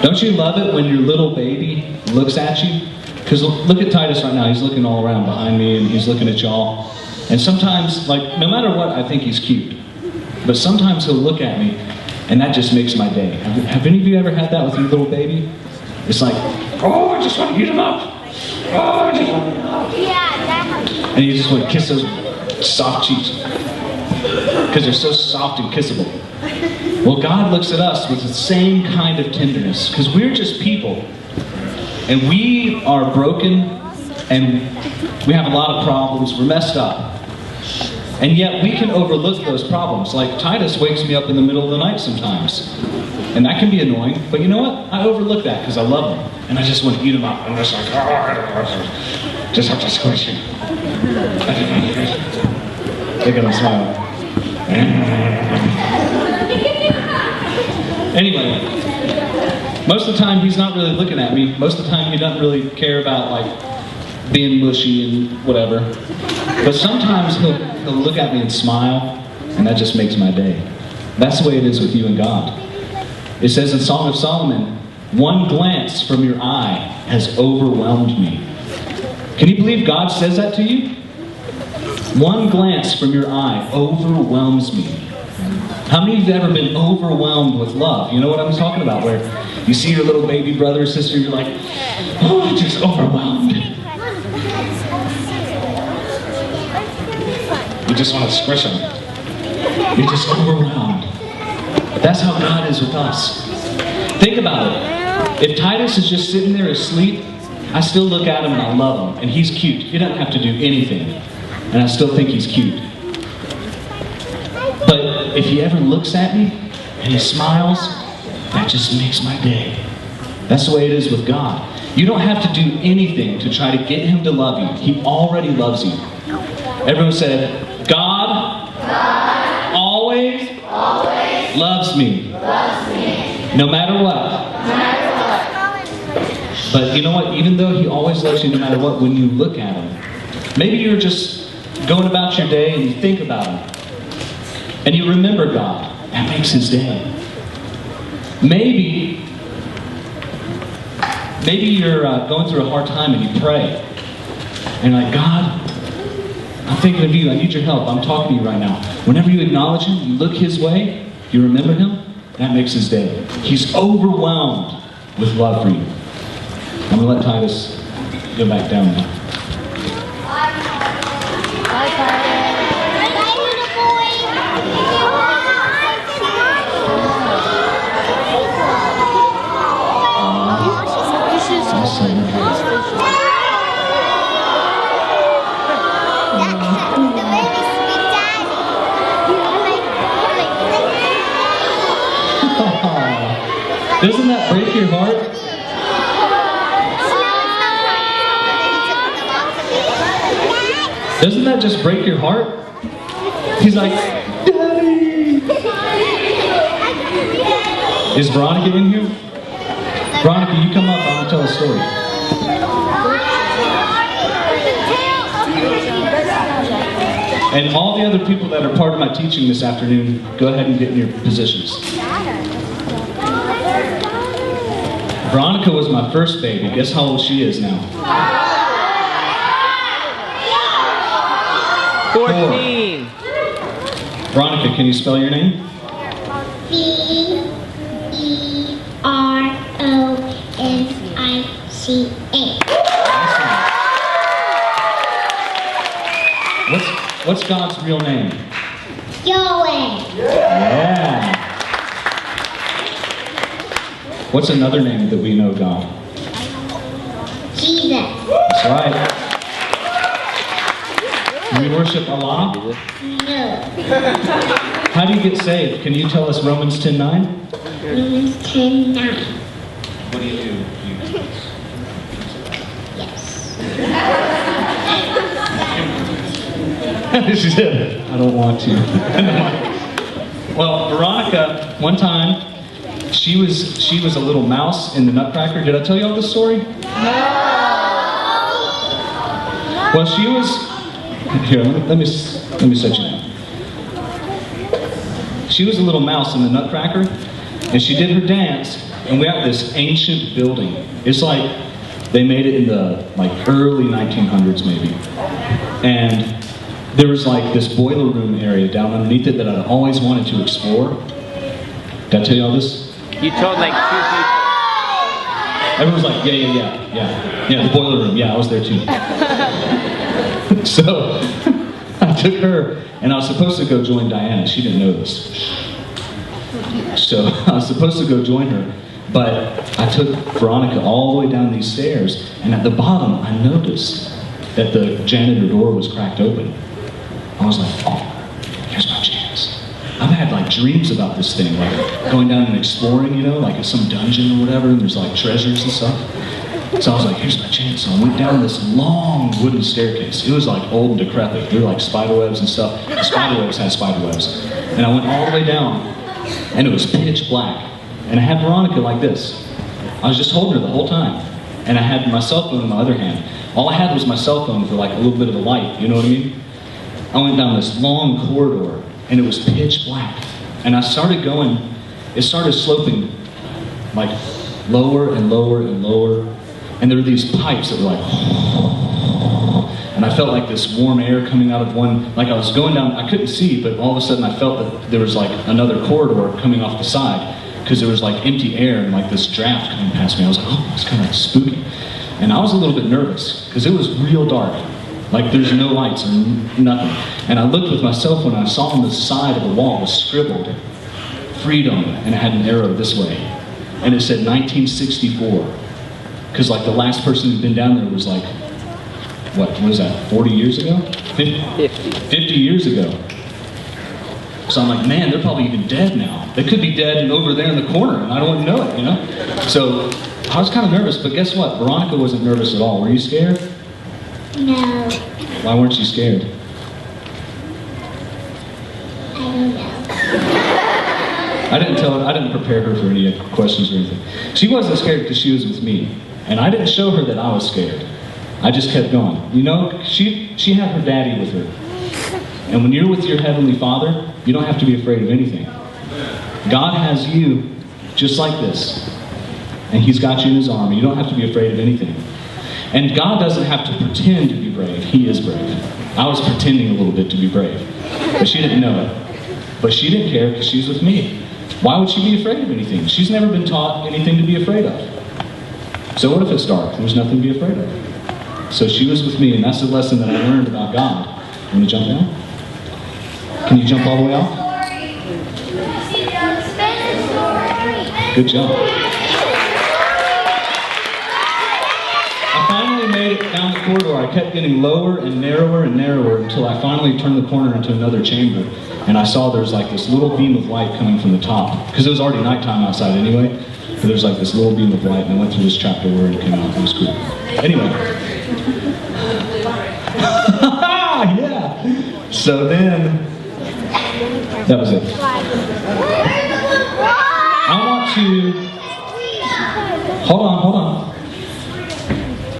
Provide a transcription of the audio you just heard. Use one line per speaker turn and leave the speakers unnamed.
Don't you love it when your little baby looks at you? Because look at Titus right now. He's looking all around behind me, and he's looking at y'all. And sometimes, like, no matter what, I think he's cute. But sometimes he'll look at me, and that just makes my day. Have any of you ever had that with your little baby? It's like, oh, I just want to eat him up. Oh, I just want to eat him up. Yeah, and you just want to kiss those soft cheeks. Because they're so soft and kissable. Well, God looks at us with the same kind of tenderness. Because we're just people. And we are broken, and we have a lot of problems. We're messed up. And yet we can overlook those problems. Like Titus wakes me up in the middle of the night sometimes. And that can be annoying. But you know what? I overlook that because I love him. And I just want to eat him up. I'm just like, oh, just have to squish him. Look at him smile. Anyway. Most of the time, he's not really looking at me. Most of the time, he doesn't really care about, like, being mushy and whatever. But sometimes he'll look at me and smile, and that just makes my day. That's the way it is with you and God. It says in Song of Solomon, one glance from your eye has overwhelmed me. Can you believe God says that to you? One glance from your eye overwhelms me. How many of you have ever been overwhelmed with love? You know what I'm talking about, where you see your little baby brother or sister, you're like, oh, just overwhelmed. You just want to squish them. You're just overwhelmed. But that's how God is with us. Think about it. If Titus is just sitting there asleep, I still look at him and I love him. And he's cute. He doesn't have to do anything. And I still think he's cute. But if he ever looks at me and he smiles, that just makes my day. That's the way it is with God. You don't have to do anything to try to get him to love you. He already loves you. Everyone said, God always loves me. No matter what. But you know what? Even though he always loves you no matter what, when you look at him, maybe you're just going about your day and you think about him. And you remember God. That makes his day. Maybe you're going through a hard time and you pray. And you're like, God, I'm thinking of you. I need your help. I'm talking to you right now. Whenever you acknowledge him, you look his way, you remember him, that makes his day. He's overwhelmed with love for you. I'm going to let Titus go back down now. Doesn't that break your heart? Doesn't that just break your heart? He's like, Daddy! Is Veronica in here? Veronica, you come up. I want to tell a story. And all the other people that are part of my teaching this afternoon, go ahead and get in your positions. Veronica was my first baby. Guess how old she is now?
14.
Veronica, can you spell your name?
V-E-R-O-N-I-C-A.
Awesome. What's God's real name?
Yahweh.
Yeah. What's another name that we know God?
Jesus.
That's right. Do we worship Allah?
No.
How do you get saved? Can you tell us Romans 10:9?
Romans 10:9.
What do you do?
Yes.
She said, I don't want to. Well, Veronica, one time, she was a little mouse in the Nutcracker. Did I tell you all this story? No. Well, she was. Here, let me set you down. She was a little mouse in the Nutcracker, and she did her dance, and we have this ancient building. It's like they made it in the early 1900s maybe. And there was like this boiler room area down underneath it that I'd always wanted to explore. Did I tell you all this?
You told like 2 people.
Everyone's like, yeah, the boiler room. Yeah, I was there too. So I took her, and I was supposed to go join Diana. She didn't know this. So I was supposed to go join her, but I took Veronica all the way down these stairs, and at the bottom, I noticed that the janitor door was cracked open. I was like, oh, here's my chance. I've had like dreams about this thing, like going down and exploring, you know, like it's some dungeon or whatever, and there's like treasures and stuff. So I was like, here's my chance. So I went down this long wooden staircase. It was like old and decrepit. There were like spider webs and stuff. The spider webs had spider webs. And I went all the way down, and it was pitch black. And I had Veronica like this. I was just holding her the whole time. And I had my cell phone in my other hand. All I had was my cell phone for like a little bit of a light, you know what I mean? I went down this long corridor, and it was pitch black. And I started going, it started sloping like lower and lower and lower. And there were these pipes that were like, and I felt like this warm air coming out of one, like I was going down, I couldn't see, but all of a sudden I felt that there was like another corridor coming off the side, because there was like empty air and like this draft coming past me. I was like, oh, it's kind of spooky. And I was a little bit nervous, because it was real dark. Like there's no lights or nothing. And I looked with my cell phone, and I saw on the side of the wall was scribbled, freedom, and it had an arrow this way. And it said 1964. Because like the last person who'd been down there was like, what was that, 40 years ago? 50 years ago. So I'm like, man, they're probably even dead now. They could be dead and over there in the corner, and I don't even know it, you know? So I was kind of nervous, but guess what? Veronica wasn't nervous at all. Were you scared?
No.
Why weren't you scared?
I don't know.
I didn't prepare her for any questions or anything. She wasn't scared because she was with me. And I didn't show her that I was scared. I just kept going. You know, she had her daddy with her. And when you're with your Heavenly Father, you don't have to be afraid of anything. God has you just like this. And He's got you in His arm. You don't have to be afraid of anything. And God doesn't have to pretend to be brave. He is brave. I was pretending a little bit to be brave. But she didn't know it. But she didn't care because she's with me. Why would she be afraid of anything? She's never been taught anything to be afraid of. So what if it's dark? There's nothing to be afraid of. So she was with me, and that's the lesson that I learned about God. You want to jump down? Can you jump all the way off? Good job. I finally made it down the corridor. I kept getting lower and narrower until I finally turned the corner into another chamber. And I saw there's like this little beam of light coming from the top. Because it was already nighttime outside anyway. But there's like this little beam of light, and I went through this trapdoor and it came out. It was cool. Anyway. Yeah. So then, that was it. I want to, hold on.